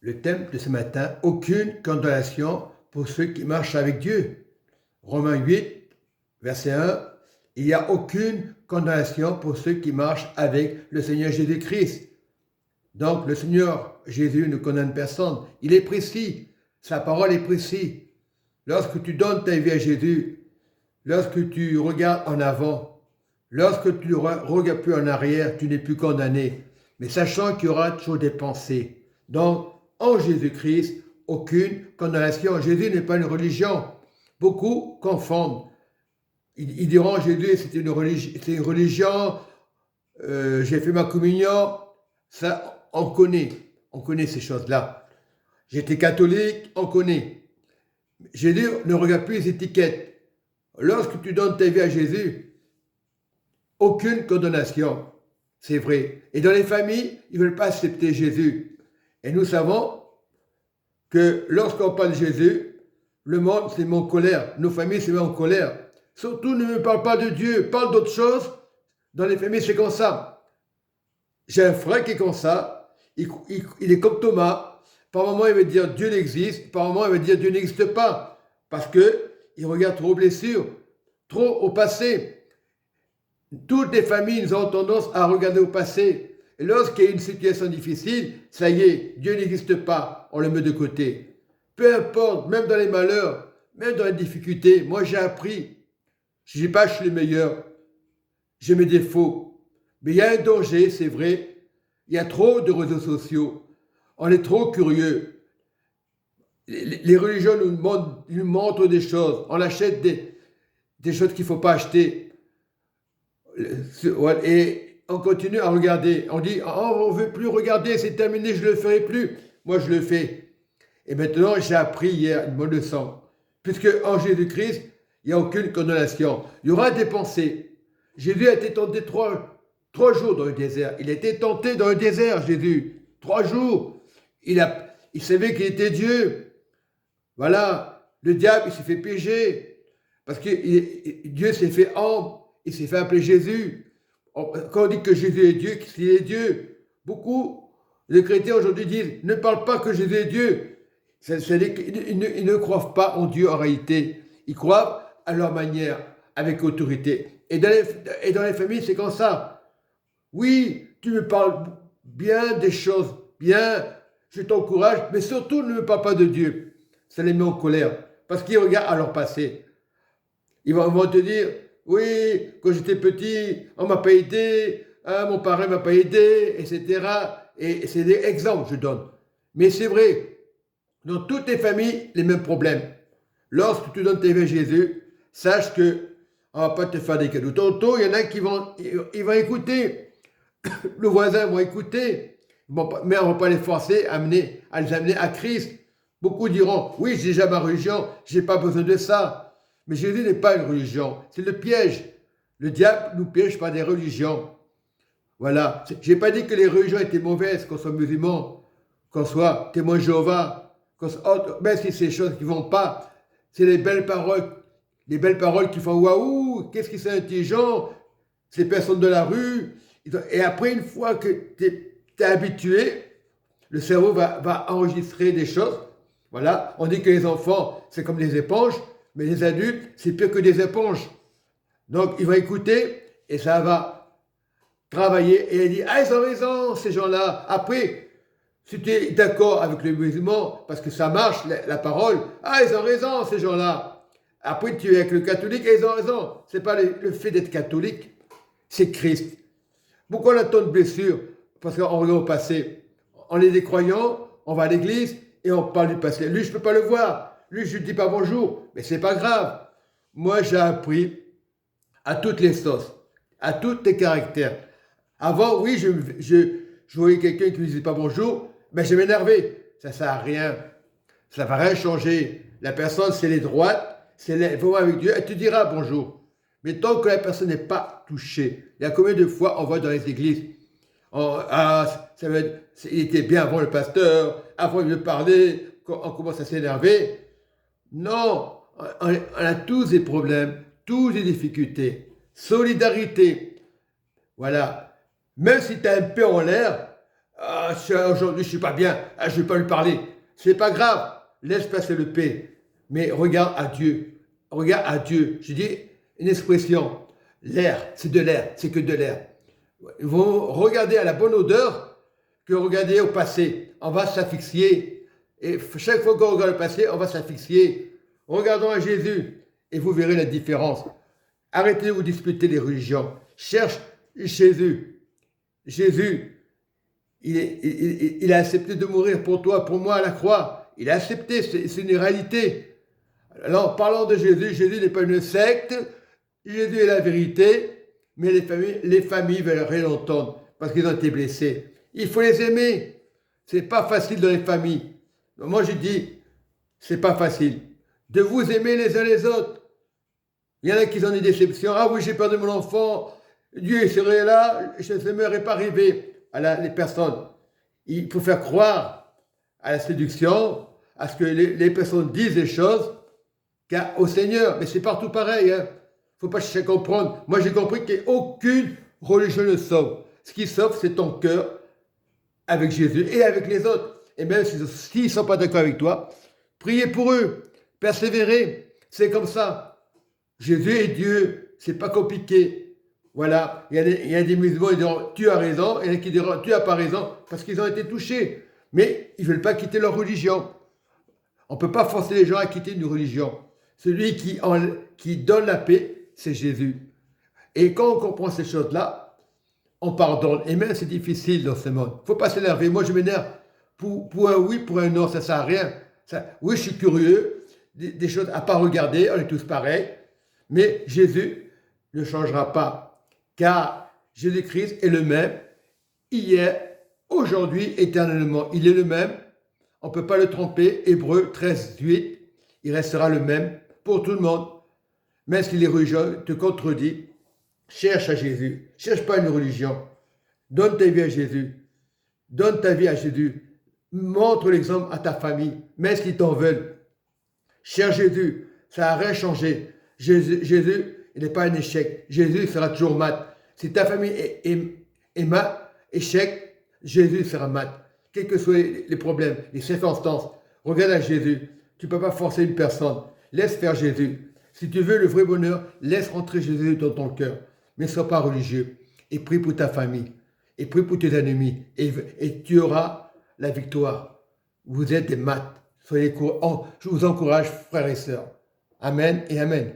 Le thème de ce matin, aucune condamnation pour ceux qui marchent avec Dieu. Romains 8, verset 1, il n'y a aucune condamnation pour ceux qui marchent avec le Seigneur Jésus-Christ. Donc le Seigneur Jésus ne condamne personne. Il est précis. Sa parole est précise. Lorsque tu donnes ta vie à Jésus, lorsque tu regardes en avant, lorsque tu ne regardes plus en arrière, tu n'es plus condamné. Mais sachant qu'il y aura toujours des pensées. Donc, en Jésus-Christ, aucune condamnation. Jésus n'est pas une religion. Beaucoup confondent. Ils diront Jésus, c'est une religion, j'ai fait ma communion. Ça, on connaît ces choses-là. J'étais catholique, on connaît. Jésus ne regarde plus les étiquettes. Lorsque tu donnes ta vie à Jésus, aucune condamnation. C'est vrai. Et dans les familles, ils ne veulent pas accepter Jésus. Et nous savons que lorsqu'on parle de Jésus, le monde se met en colère. Nos familles se mettent en colère. Surtout, ne me parle pas de Dieu, parle d'autre chose. Dans les familles, c'est comme ça. J'ai un frère qui est comme ça. Il est comme Thomas. Par moment, il veut dire Dieu n'existe. Par moment, il veut dire Dieu n'existe pas. Parce qu'il regarde trop aux blessures, trop au passé. Toutes les familles, nous avons tendance à regarder au passé. Et lorsqu'il y a une situation difficile, ça y est, Dieu n'existe pas, on le met de côté. Peu importe, même dans les malheurs, même dans les difficultés, moi j'ai appris, je ne dis pas que je suis le meilleur, j'ai mes défauts. Mais il y a un danger, c'est vrai, il y a trop de réseaux sociaux, on est trop curieux. Les religions nous montrent des choses, on achète des choses qu'il ne faut pas acheter. Et on continue à regarder. On dit, oh, on ne veut plus regarder, c'est terminé, je ne le ferai plus. Moi, je le fais. Et maintenant, j'ai appris hier une bonne leçon. Puisque en Jésus-Christ, il n'y a aucune condamnation. Il y aura des pensées. Jésus a été tenté trois jours dans le désert. Il a été tenté dans le désert, Jésus. 3 jours. Il savait qu'il était Dieu. Voilà. Le diable, il s'est fait piéger. Parce que Dieu s'est fait homme. Il s'est fait appeler Jésus. Quand on dit que Jésus est Dieu, qu'il est Dieu, beaucoup de chrétiens aujourd'hui disent ne parle pas que Jésus est Dieu. Ils ne croient pas en Dieu en réalité. Ils croient à leur manière, avec autorité. Et dans les familles, c'est comme ça. Oui, tu me parles bien des choses, bien, je t'encourage, mais surtout ne me parle pas de Dieu. Ça les met en colère. Parce qu'ils regardent à leur passé. Ils vont te dire oui, quand j'étais petit, on ne m'a pas aidé, hein, mon parrain ne m'a pas aidé, etc. Et c'est des exemples que je donne. Mais c'est vrai, dans toutes les familles, les mêmes problèmes. Lorsque tu donnes tes vies à Jésus, sache qu'on ne va pas te faire des cadeaux. Tantôt, il y en a qui vont écouter. Le voisin va écouter. Mais on ne va pas les forcer à les amener à Christ. Beaucoup diront, oui, j'ai déjà ma religion, je n'ai pas besoin de ça. Mais Jésus n'est pas une religion, c'est le piège. Le diable nous piège par des religions. Voilà. Je n'ai pas dit que les religions étaient mauvaises, qu'on soit musulman, qu'on soit témoin de Jéhovah, même si c'est des choses qui ne vont pas, c'est les belles paroles qui font waouh, qu'est-ce qui sont intelligents, ces personnes de la rue. Et après, une fois que tu es habitué, le cerveau va enregistrer des choses. Voilà. On dit que les enfants, c'est comme des éponges. Mais les adultes, c'est pire que des éponges. Donc, il va écouter et ça va travailler. Et il dit, ah, ils ont raison, ces gens-là. Après, si tu es d'accord avec le musulman, parce que ça marche, la parole, ah, ils ont raison, ces gens-là. Après, tu es avec le catholique et ils ont raison. Ce n'est pas le fait d'être catholique, c'est Christ. Pourquoi on a tant de blessures? Parce qu'on regarde au passé. On est des croyants, on va à l'église et on parle du passé. Lui, je ne peux pas le voir. Lui, je ne dis pas bonjour, mais c'est pas grave. Moi, j'ai appris à toutes les sauces, à tous les caractères. Avant, oui, je voyais quelqu'un qui ne me disait pas bonjour, mais je m'énervais. Ça ne sert à rien. Ça ne va rien changer. La personne, si elle est droite, si elle est vraiment avec Dieu, elle te dira bonjour. Mais tant que la personne n'est pas touchée, il y a combien de fois on voit dans les églises, il était bien avant le pasteur, avant de parler, on commence à s'énerver. Non, on a tous des problèmes, tous des difficultés. Solidarité. Voilà. Même si tu as un peu en l'air, Ah, aujourd'hui, je suis pas bien, ah, je vais pas lui parler. C'est pas grave, laisse passer le paix. Mais regarde à Dieu. Regarde à Dieu. Je dis une expression. L'air, c'est de l'air, c'est que de l'air. Vous regardez à la bonne odeur que regarder au passé. On va s'asphyxier. Et chaque fois qu'on regarde le passé, on va s'asphyxier. Regardons à Jésus et vous verrez la différence. Arrêtez de vous disputer les religions. Cherche Jésus. Jésus, il a accepté de mourir pour toi, pour moi à la croix. Il a accepté, c'est une réalité. Alors, parlant de Jésus, Jésus n'est pas une secte. Jésus est la vérité, mais les familles veulent rien entendre parce qu'ils ont été blessés. Il faut les aimer. C'est pas facile dans les familles. Donc moi, je dis, c'est pas facile de vous aimer les uns les autres. Il y en a qui ont des déceptions. Ah oui, j'ai perdu mon enfant. Dieu serait là, je ne serais pas arrivé à les personnes. Il faut faire croire à la séduction, à ce que les personnes disent des choses, au Seigneur. Mais c'est partout pareil. Hein. Faut pas chercher à comprendre. Moi, j'ai compris qu'aucune religion ne sauve. Ce qui sauve, c'est ton cœur avec Jésus et avec les autres. Et même s'ils ne sont pas d'accord avec toi, priez pour eux, persévérez. C'est comme ça. Jésus est Dieu. C'est pas compliqué. Voilà. Il y a des musulmans qui diront tu as raison, et il y en a qui diront tu n'as pas raison, parce qu'ils ont été touchés. Mais ils ne veulent pas quitter leur religion. On ne peut pas forcer les gens à quitter une religion. Celui qui donne la paix, c'est Jésus. Et quand on comprend ces choses-là, on pardonne. Et même c'est difficile dans ce monde. Il ne faut pas s'énerver. Moi, je m'énerve pour un oui, pour un non, ça ne sert à rien. Oui, je suis curieux, des choses à ne pas regarder, on est tous pareils. Mais Jésus ne changera pas. Car Jésus-Christ est le même, hier, aujourd'hui, éternellement. Il est le même. On ne peut pas le tromper. Hébreux 13, 8, il restera le même pour tout le monde. Même si les religions te contredisent, cherche à Jésus. Cherche pas une religion. Donne ta vie à Jésus. Donne ta vie à Jésus. Montre l'exemple à ta famille, même s'ils t'en veulent. Cherche Jésus. Ça n'a rien changé. Jésus, il n'est pas un échec. Jésus sera toujours mat. Si ta famille est mat, échec, Jésus sera mat. Quels que soient les problèmes, les circonstances, regarde à Jésus. Tu ne peux pas forcer une personne. Laisse faire Jésus. Si tu veux le vrai bonheur, laisse rentrer Jésus dans ton cœur. Mais ne sois pas religieux. Et prie pour ta famille. Et prie pour tes ennemis. Et tu auras la victoire. Vous êtes des maths. Je vous encourage, frères et sœurs. Amen et amen.